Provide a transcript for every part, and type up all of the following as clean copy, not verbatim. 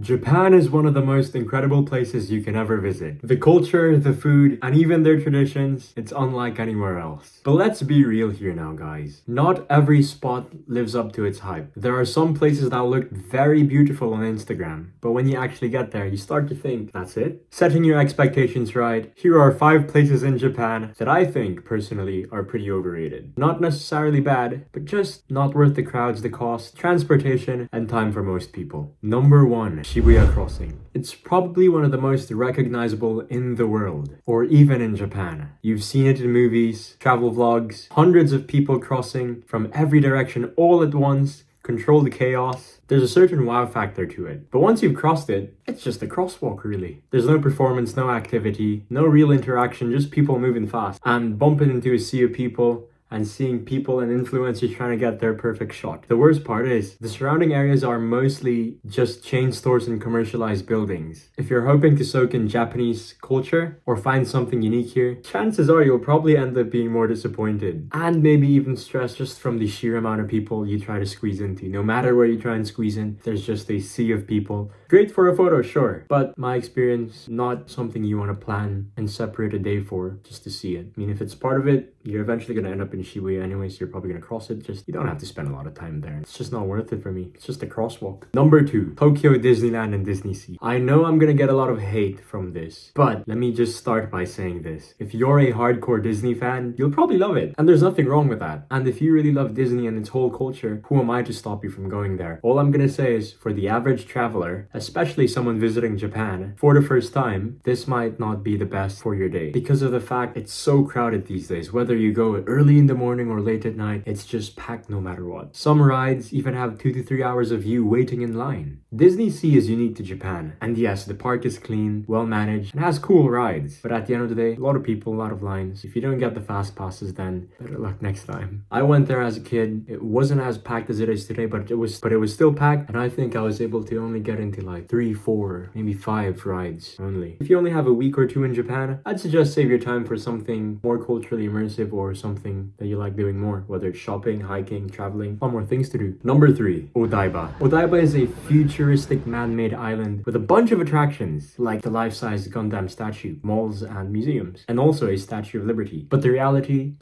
Japan is one of the most incredible places you can ever visit. The culture, the food, and even their traditions, it's unlike anywhere else. But let's be real here now, guys. Not every spot lives up to its hype. There are some places that look very beautiful on Instagram, but when you actually get there, you start to think, that's it? Setting your expectations right, here are 5 places in Japan that I think, personally, are pretty overrated. Not necessarily bad, but just not worth the crowds, the cost, transportation, and time for most people. Number 1. Shibuya Crossing. It's probably one of the most recognizable in the world, or even in Japan. You've seen it in movies, travel vlogs, hundreds of people crossing from every direction all at once, control the chaos. There's a certain wow factor to it. But once you've crossed it, it's just a crosswalk really. There's no performance, no activity, no real interaction, just people moving fast and bumping into a sea of people and seeing people and influencers trying to get their perfect shot. The worst part is, the surrounding areas are mostly just chain stores and commercialized buildings. If you're hoping to soak in Japanese culture or find something unique here, chances are you'll probably end up being more disappointed and maybe even stressed just from the sheer amount of people you try to squeeze into. No matter where you try and squeeze in, there's just a sea of people. Great for a photo, sure, but my experience, not something you want to plan and separate a day for just to see it. I mean, if it's part of it, you're eventually going to end up in Shibuya anyway, so you're probably going to cross it. Just, you don't have to spend a lot of time there. It's just not worth it for me. It's just a crosswalk. Number 2, Tokyo Disneyland and Disney Sea. I know I'm going to get a lot of hate from this, but let me just start by saying this. If you're a hardcore Disney fan, you'll probably love it. And there's nothing wrong with that. And if you really love Disney and its whole culture, who am I to stop you from going there? All I'm going to say is, for the average traveler, especially someone visiting Japan for the first time, this might not be the best for your day. Because of the fact it's so crowded these days. Whether you go early in the morning or late at night, it's just packed no matter what. Some rides even have 2 to 3 hours of you waiting in line. Disney Sea is unique to Japan. And yes, the park is clean, well managed, and has cool rides. But at the end of the day, a lot of people, a lot of lines. If you don't get the fast passes, then better luck next time. I went there as a kid. It wasn't as packed as it is today, but it was still packed. And I think I was able to only get into like 3, 4, maybe 5 rides only. If you only have a week or 2 in Japan, I'd suggest save your time for something more culturally immersive or something that you like doing more, whether it's shopping, hiking, traveling, a lot more things to do. Number 3, Odaiba. Odaiba is a futuristic man-made island with a bunch of attractions like the life-size Gundam statue, malls and museums, and also a Statue of Liberty. But the reality,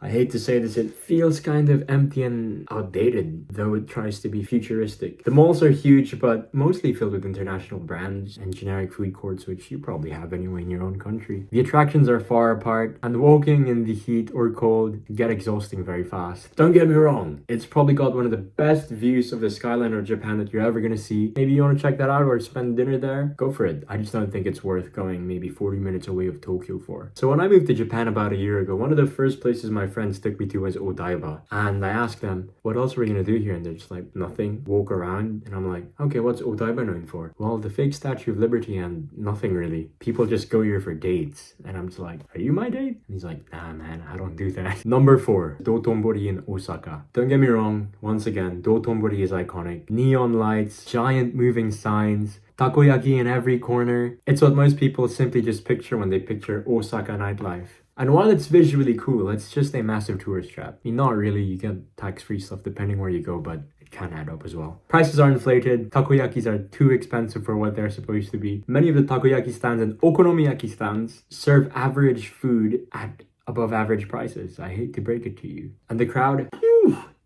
I hate to say this, it feels kind of empty and outdated, though it tries to be futuristic. The malls are huge, but mostly filled with international brands and generic food courts, which you probably have anyway in your own country. The attractions are far apart, and walking in the heat or cold get exhausting very fast. Don't get me wrong, it's probably got one of the best views of the skyline of Japan that you're ever gonna see. Maybe you want to check that out or spend dinner there? Go for it. I just don't think it's worth going maybe 40 minutes away of Tokyo for. So when I moved to Japan about a year ago, one of the first places my friends took me to was Odaiba, and I asked them, what else are we gonna do here? And they're just like, nothing, walk around. And I'm like, okay, what's Odaiba known for? Well, the fake Statue of Liberty and nothing really. People just go here for dates. And I'm just like, are you my date? And he's like, nah man, I don't do that. Number 4, Dotonbori in Osaka. Don't get me wrong, once again, Dotonbori is iconic. Neon lights, giant moving signs, takoyaki in every corner. It's what most people simply just picture when they picture Osaka nightlife. And while it's visually cool, it's just a massive tourist trap. I mean, not really, you get tax-free stuff depending where you go, but it can add up as well. Prices are inflated, takoyakis are too expensive for what they're supposed to be. Many of the takoyaki stands and okonomiyaki stands serve average food at above average prices. I hate to break it to you. And the crowd,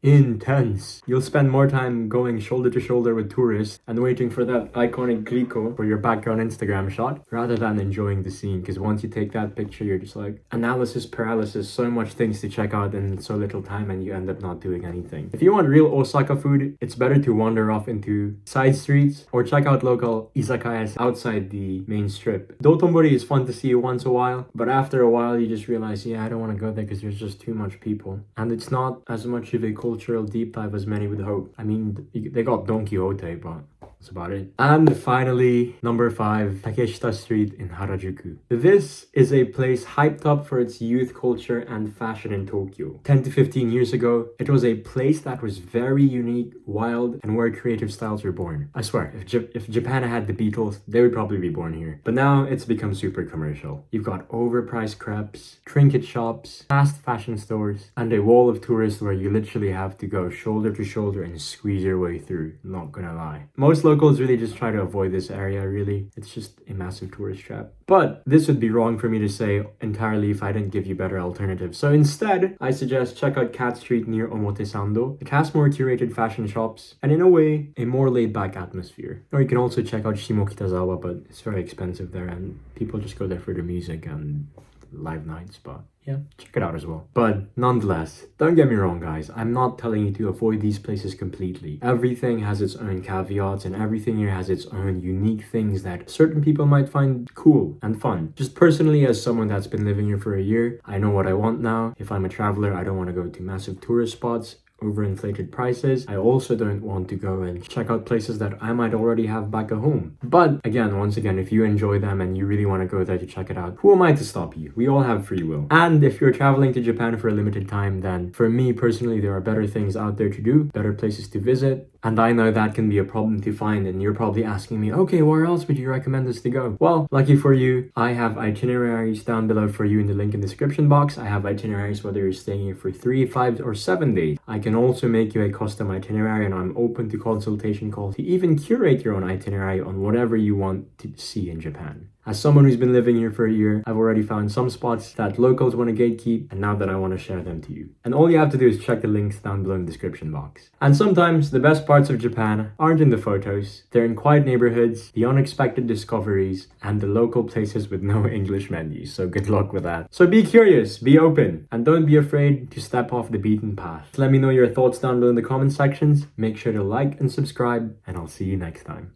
intense. You'll spend more time going shoulder to shoulder with tourists and waiting for that iconic griko for your background Instagram shot rather than enjoying the scene, because once you take that picture you're just like analysis paralysis, so much things to check out in so little time and you end up not doing anything. If you want real Osaka food, it's better to wander off into side streets or check out local izakayas outside the main strip. Dotonbori is fun to see once a while, but after a while you just realize, yeah, I don't want to go there because there's just too much people and it's not as much of a cultural deep dive as many would hope. I mean, they got Don Quixote, but that's about it. And finally, number 5, Takeshita Street in Harajuku. This is a place hyped up for its youth culture and fashion in Tokyo. 10 to 15 years ago, it was a place that was very unique, wild, and where creative styles were born. I swear, if Japan had the Beatles, they would probably be born here. But now it's become super commercial. You've got overpriced crepes, trinket shops, fast fashion stores, and a wall of tourists where you literally have to go shoulder to shoulder and squeeze your way through, not gonna lie. Most locals really just try to avoid this area, really. It's just a massive tourist trap. But this would be wrong for me to say entirely if I didn't give you better alternatives. So instead, I suggest check out Cat Street near Omotesando. It has more curated fashion shops and in a way, a more laid-back atmosphere. Or you can also check out Shimokitazawa, but it's very expensive there and people just go there for the music and live nights, but yeah, check it out as well. But nonetheless, don't get me wrong guys, I'm not telling you to avoid these places completely. Everything has its own caveats and everything here has its own unique things that certain people might find cool and fun. Just personally, as someone that's been living here for a year, I know what I want now. If I'm a traveler, I don't want to go to massive tourist spots, overinflated prices. I also don't want to go and check out places that I might already have back at home. But again, once again, if you enjoy them and you really want to go there to check it out, who am I to stop you? We all have free will. And if you're traveling to Japan for a limited time, then for me personally, there are better things out there to do, better places to visit. And I know that can be a problem to find, and you're probably asking me, okay, where else would you recommend us to go? Well, lucky for you, I have itineraries down below for you in the link in the description box. I have itineraries whether you're staying here for 3, 5, or 7 days. I can also make you a custom itinerary, and I'm open to consultation calls to even curate your own itinerary on whatever you want to see in Japan. As someone who's been living here for a year, I've already found some spots that locals want to gatekeep, and now that I want to share them to you. And all you have to do is check the links down below in the description box. And sometimes the best parts of Japan aren't in the photos, they're in quiet neighborhoods, the unexpected discoveries, and the local places with no English menus, so good luck with that. So be curious, be open, and don't be afraid to step off the beaten path. Let me know your thoughts down below in the comment sections, make sure to like and subscribe, and I'll see you next time.